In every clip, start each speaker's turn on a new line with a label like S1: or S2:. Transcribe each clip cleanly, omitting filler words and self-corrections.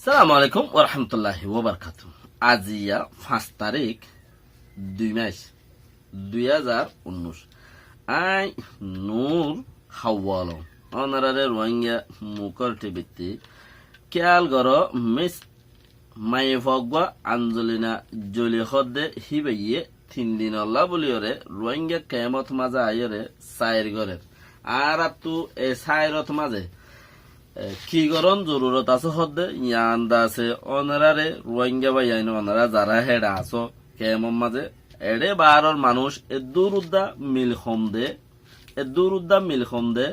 S1: সালামু আলাইকুম ওয়া রাহমাতুল্লাহি ওয়া বারাকাতুহু। আজিয়া 5 তারিখ 2 মাস 2019 আই নূর হাওয়ালো অনারারে রোহিঙ্গা মুকর টিবিতি খেয়াল গর মিস মাইফগবা আঞ্জলিনা জলি হদে হিবাইয়ে 3 দিন আল্লাহ বলিয়রে রোহিঙ্গা কিয়ামত মাঝে আয়রে সাইর গরের আর তু এ সাইরত মাঝে কি গরম জরুরত আছে হদে ইয়ান্দা আছে অনারারে রোহিঙ্গা বা ইয়াইন অনারা যারা হেডা আসো কেমন মাঝে এডে বারর মানুষ এদুরুদ্দা মিল খম দে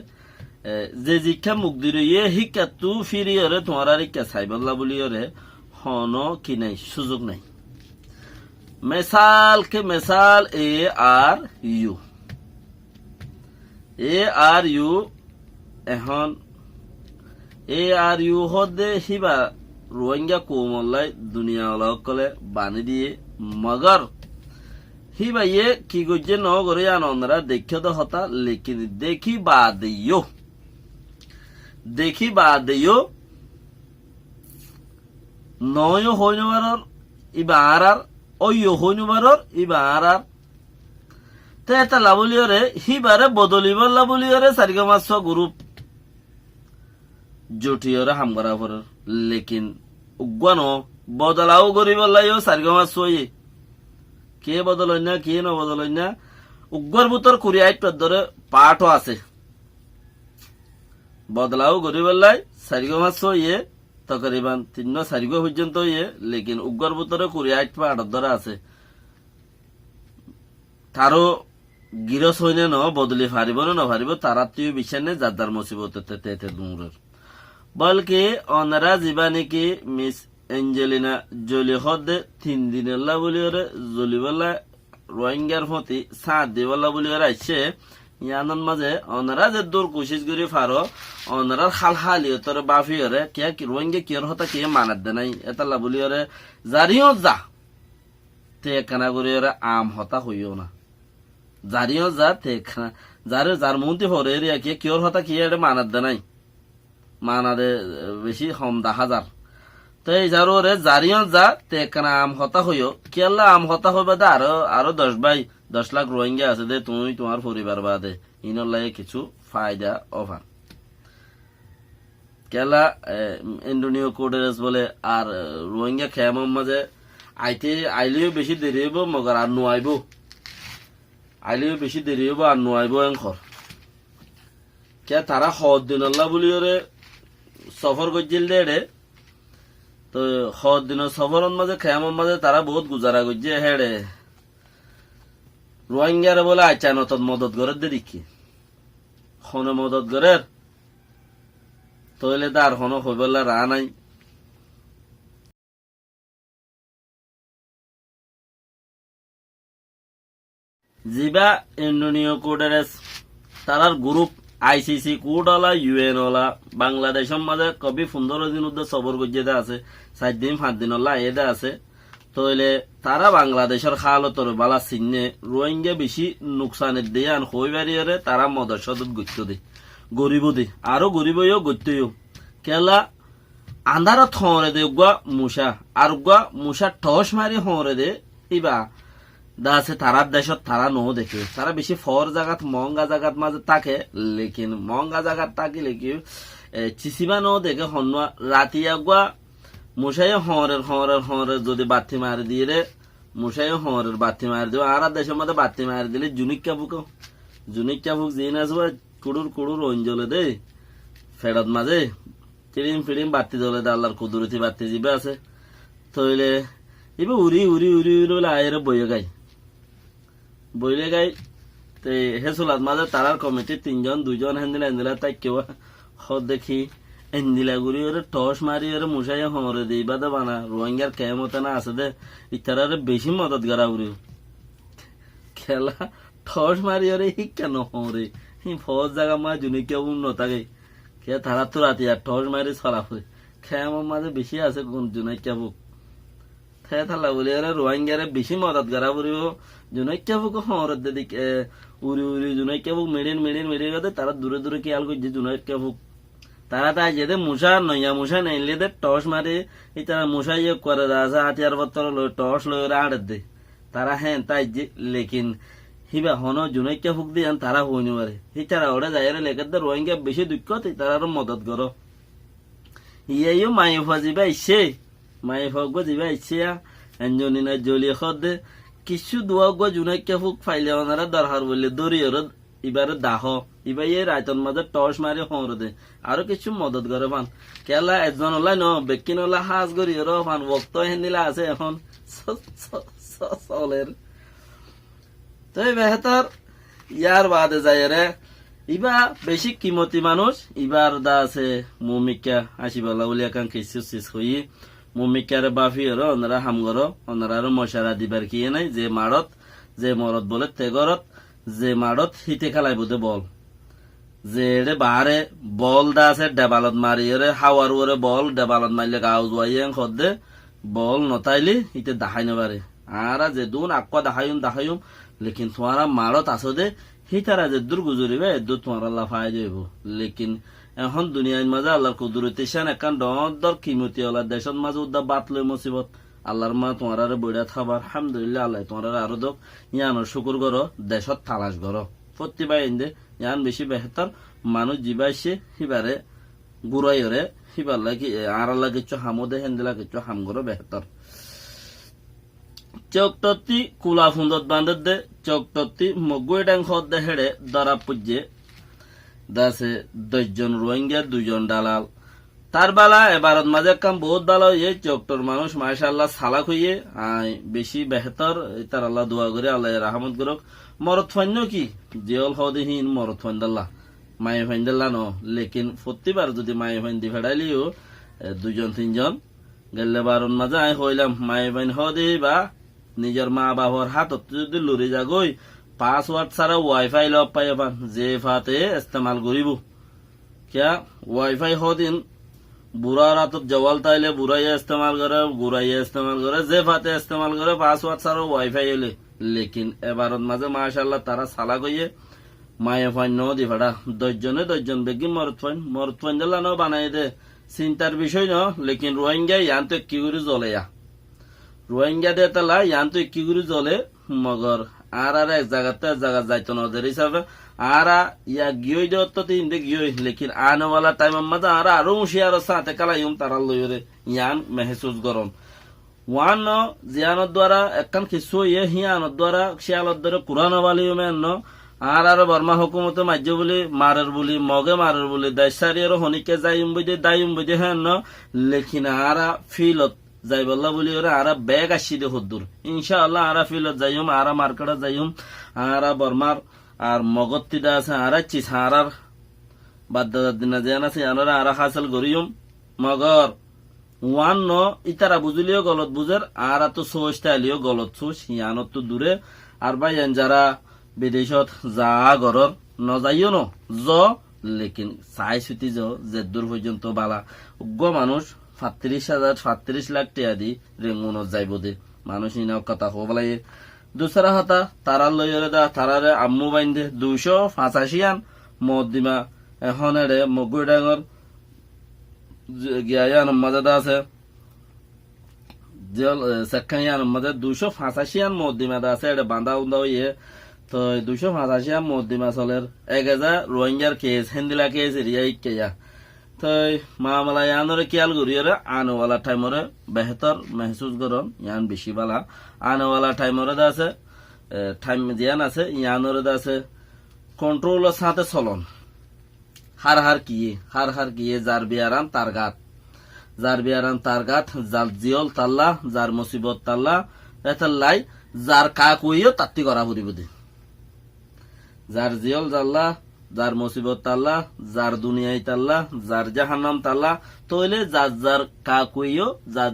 S1: যে শিক্ষা মুক্তির ইয়ে শিক্ষা তু ফিরিয়রে তোমার শিক্ষা সাইবল্লা বলিয়রে হন কি নাই সুযোগ নাই। মেসাল এ আর ইউ এখন আর ইউ হদে হিবা রোহিঙ্গা কোমল্লাই দুনিয়া কলে বানি দিয়ে মগর হিবা ইয়ে কি গজ্জে ন করে আনন্দরা দেখে তো হতা লেকিন দেখি বাদেও নয় হইনবারর ইবার অয়ো হইনবারর ইবার তে এটা লাবলিয়রে হিবারে বদলিব লাবলিয়রে সারিগামাস গ্রুপ জটিয়রে হামগরা পর লেকিন উগ্গানো বদলাও গরিব লাইও সারিগামাস সই কে বদলই না কে ন বদলই না উগ্গর বুতর কুরিয়াইট ধরে পাঠও আছে বদলাও গরিব লাই সারিগামাস সইয়ে তকরিবান 3-4 পর্যন্ত ইয়ে লেকিন উগ্গর বুতরে কুরিয়াইট পাঠ ধরে আছে তারও গিরস হইনে ন বদলি ফারিব না ফারিব তারা তুই বিছানে যাদার মুসিবতে তেতে দূরের বলকে অনারা জীবানিকি মিস এঞ্জেলিনা জলি হদে 3 দিনের বলিওরে জলিবাল্লা রোহিঙ্গার প্রতি সাথ দিবাল্লা বলিওরে আইছে ইয়ানন মাঝে অনারা যে দূর কোশিশ করি ফারো অনারার হালিয়তর বাফিয়রে কে কি রোহিঙ্গা কিয়র হতা কে মানাত দে নাই এতাল্লা বলিওরে জারিও যা তে কানা করিওরে আম হতা হইও না জারিও যা তে খানা যার মন্ত্রী হরে রে কে কিয়র হতা কি এর মানাত দে নাই মানাদে বেশি হম 10,000 তো এই যারোরে জারিও যা তে কানা আম হতা হইও কেলা আম হতা হইবা দে আরো 10 লাখ রোহিঙ্গা আছে দে তুমি তোমার পরিবার বাদে ইনর লাগে কিছু ফায়দা অফার কেলা ইন্ডোনিও কোডেস বলে আর রোহিঙ্গা খেয়াম মাঝে আইলেও বেশি দেরি হইব মগর আর নুয়াইব আইলেও বেশি দেরি হইব আর নুয়াইব এঙ্কর কে তারা হদ দিন আল্লাহ বলিওরে সফর করছিল দে তো হদ দিন সফরের মাঝে খেয়ামের মাঝে তারা বহুত গুজারা করছে হেড়ে রোহিঙ্গারে বলে আচ্ছা নতন মদত করে দেখি হনে মদত করে তইলে তার হন হইবেলা রা নাই জিবা ইন্ডোনিও কোডেরেস তারার group ICC code OLA UN OLA বাংলাদেশের মাঝে কবি 15 দিন উদ্দে সবর গজ্জেদা আছে 4 দিন 5 দিন ওলা এদা আছে তইলে তারা বাংলাদেশের খালতর বালা চিহ্নে রোহিঙ্গা বেশি নুকসানের দিয়ে আন হইবারিয়রে তারা মদর সদত গত্য দে গরিব দে আরো গরিবও গত্যও কেলা আন্ধার থরে দে গুয়া মুসা আর গুয়া মুসা টস মারি হরে দে ইবা দাসে তারার দেশত তারা নো দেখে তারা বেশি ফর জাগাত মহঙ্গা জাগাত মাঝে থাকে লেকিন মহঙ্গা জাগাত থাকে লেকিন চিসিবা নো দেখে হন্যা রাতি আগুয়া মুসাই হরের যদি বাতি মারি দিয়ে রে মুসাই হরের বাতি মারি দিব আর দেশের মধ্যে বাতি মারি দিলে জুনিকা বুক জিন আসবে কুড়ুর অঞ্জলে দে ফেরত মাঝে ফিরিম বাতি জ্বলে দে আল্লাহর কুদরতি বাতি জিবে আছে তইলে এবার উড়ি বলে আয়ের বইলে গাই তে হেসুলাত মাঝে তারার কমিটি 3-2 হেন্দিলা তাই কেউ হদ দেখি এন্দিলা গুড়ি ওরে টস মারি ওরে মুসাই হরে দে ইবাদে বানা রোহিঙ্গার কেমতে না আছে দে ইতারে বেশি মদত করা উড়ি খেলা টস মারি ওরে কেন হরে ফজ জায়গা মা জুনি কেউ উন্নত আগে কে তারা তো রাতি আর টস মারি ছড়া ফুরে খেয়ামের মাঝে বেশি আছে কোন জুনাইকা বুক খেয়ে থালা বলি ওরা রোহিঙ্গারে বেশি মদত করা ফুরিব জুনাইকা বুক হরে দিকে উড়ি জুনাইকা বুক মেডিন তারা দূরে খেয়াল করছে জুনাইকা বুক তারা তাই যেতে মুসা নইয়া মুসা নেইলে দে টস মারি তারা মুসা ইয়ে করে আছে হাতিয়ার পত্র লই টস লই ওরা আড়ে দে তারা হ্যাঁ তাই যে লেকিন হিবা হন জুনাইকা ফুক দিয়ান তারা হইনি পারে তারা ওরা যাই লেখার দে রোহিঙ্গা বেশি দুঃখ তারা আরো মদত করো ইয়েও মাইফা যাবা ইচ্ছে মাইফা গো যাবা ইচ্ছে এনজনি না জলিয়ে খদ দে কিছু দোয়া গো জুনাইকা ফুক ফাইলে ওনারা দরকার বললে দরিয়র এবারে দাহ এবার এই রায়তন মাঝে টস মারি হর দে আরো কিছু মদত করে পান কেলা একজন ওলাই ন বেকিন ওলা হাজ করি ওর পান বক্ত হেন্দিলা আছে এখন চলের তো বেহতর ইয়ার বাদে যায় রে ইবা বেশি কিমতি মানুষ ইবার দা আছে মমিকা আসিবালা বলে একান কিছু শেষ হই মমিকার বাফি ওর ওনারা হামগর ওনারা আরো মশারা দিবার কি নাই যে মারত যে মরত বলে তেগরত যে মারত হিতে খেলাই বুধে বল যে রে বাহারে বল দা আছে ডেবালত মারি রে হাওয়ার ওরে বল ডেবালত মারলে গাও জুয়াইয়াং খদ্দে বল নতাইলি ইতে দেখাই নবারে আরা যে দুন আকবা দেখাইম লেকিন তোমারা মারত আসো দে হিতারা যে দূর গুজরিবে দূর তোমার আল্লাহ ফাই যাইব লেকিন এখন দুনিয়ার মাঝে আল্লাহর কুদরতি শান একান দর কিমতি আল্লাহ দেশের মাঝে উদ্দা বাত লই মুসিবত আল্লাহর মা তোমার বইরা খাবার আলহামদুলিল্লাহ আল্লাহ তোমার আরো দক ইয়ানোর শুকুর করো দেশত তালাশ করো প্রতিবাই দে ইয়ান বেশি বেহতর মানুষ জিবাইছে হিবারে গুড়াই হরে হিবার লাগি আর আল্লাহ কিছু হামো দে হেন্দিলা কিছু হাম করো বেহতর চৌকটতি কুলা ফুন্দত বান্ধব দে চৌকটতি মগুই ডাং খদ দে হেড়ে দরা পুজে দাসে 10 জন রোহিঙ্গা 2 জন দালাল তার বেলা এবারত মাঝে কাম বহুত ভালো হইয়ে চৌকটর মানুষ মাশাআল্লাহ সালাক হইয়ে বেশি বেহতর তার আল্লাহ দোয়া করে আল্লাহ রহমত করুক মরত ফাইন্য কি জিয়ল হদিহীন মরত ফাইন্দাল্লাহ মায়ে ফাইন্দাল্লাহ ন লেকিন প্রতিবার যদি মায়ে ফাইন্দি ফেড়াইলিও 2 জন 3 জন গেলে বারণ মাঝে আই হইলাম মায়ে ফাইন হদি বা নিজের মা বাবার হাত যদি লড়ে যাগই পাসওয়ার্ড ছাড়া ওয়াইফাই লব পাই পান যে ফাতে ইস্তেমাল করিব क्या वाईफाई হদিন বুড়া রাতত জওয়াল তাইলে বুড়াইয়া ইস্তেমাল করে যে ফাতে ইস্তেমাল করে পাসওয়ার্ড ছাড়া ওয়াইফাই এলে লেকিন এবারত মাঝে মাশাআল্লাহ তারা সালা কইয়ে মায়ে ফাইন ন দি ভাড়া 10 জন বেগি মরত ফাইন দিলা ন বানাই দে চিন্তার বিষয় ন লেকিন রোহিঙ্গা ইয়ান তো কি করে জ্বলে রোহিঙ্গা দে তালা ইয়ান তো কি করে জ্বলে মগর আর এক জায়গাতে জায়গা যাইতো নদের হিসাবে আরা ইয়া গিয়ে দেওয়ার তো তিন দিক গিয়ে লেকিন আনওয়ালা টাইম মাঝে আরা আরো হুঁশিয়ার সাথে কালাইম তারা লইরে ইয়ান মেহসুস গরম ওয়ান জিয়ানোর দ্বারা একখান কিছু ইয়ে হিয়ানোর দ্বারা শিয়ালোর দ্বারা কুরান বালিও মেন আর বর্মা হুকুমত মাজ্য বলি মারের বলি মগে মারের বলি দেশারি আর হনিকে যাইম বুঝে দাইম বুঝে হ্যাঁ লেকিন আরা ফিলত যাই বল্লা বলি ওরা আরা ব্যাগ আসি দে হদ্দুর ইনশাআল্লাহ আরা ফিলত যাইম আরা মার্কেটে যাইম আরা বর্মার আর মগত্তিটা আছে আরা চিস আরার বাদ্দাদার দিনা যেন আছে আনারা আরা হাসল করিম মগর ওয়ান ন ইতারা বুঝলিও গলত বুঝের আর তো সোচটা আলিও গলত সোচ ইয়ানত তো দূরে আর ভাই যারা বিদেশত যা ঘরর নজাইও ন জ লেকিন চাই ছুটি যে দূর পর্যন্ত বালা উগ্র মানুষ 35 লাখ টাকা দি রেঙ্গুনত যাইব দে মানুষ ইনাও কথা হবলাই দুসরা হাতা তারা লইরে দা তারারে আম্মু বাইন্দে 285 আন মদিমা এখন এড়ে মগুই ডাঙর গিয়ান মজাদা আছে জল সেখান মধ্যে 285 আন মদিমা দা আছে এড়ে বাঁধা উন্দা হইয়ে তো 285 আন মদিমা চলের 1000 রোহিঙ্গার কেস হিন্দিলা কেস রিয়া ইকেয়া তো মামলা ইয়ানরে কিয়াল করিয়ে আনওয়ালা টাইমরে বেহতর মেহসুস গরম ইয়ান বেশি বালা আনওয়ালা টাইমরে দা আছে টাইম জিয়ান আছে ইয়ানরে দা আছে কন্ট্রোলের সাথে চলন হার হার কিয়ে যার বিয়ারান তার গাত যার জিয়ল তাল্লা যার মুসিবত তাল্লা এতাল্লাই যার কা কইও তাত্তি করা পড়িব দে যার জিয়ল জাল্লা যার মুসিবত তাল্লা যার দুনিয়ায় তাল্লা যার জাহান্নাম তাল্লা তইলে যার কা কইও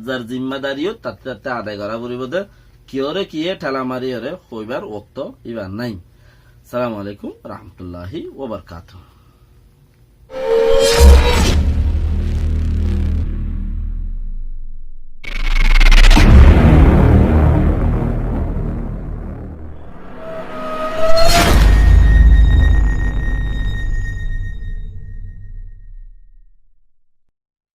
S1: যার জিম্মাদারিও তাতে আদায় করা পড়িব দে কিয়রে কিয়ে ঠেলা মারি হরে হইবার ওক্ত ইবার নাই। আসসালামু আলাইকুম রাহমাতুল্লাহি ওয়া বারাকাতুহু।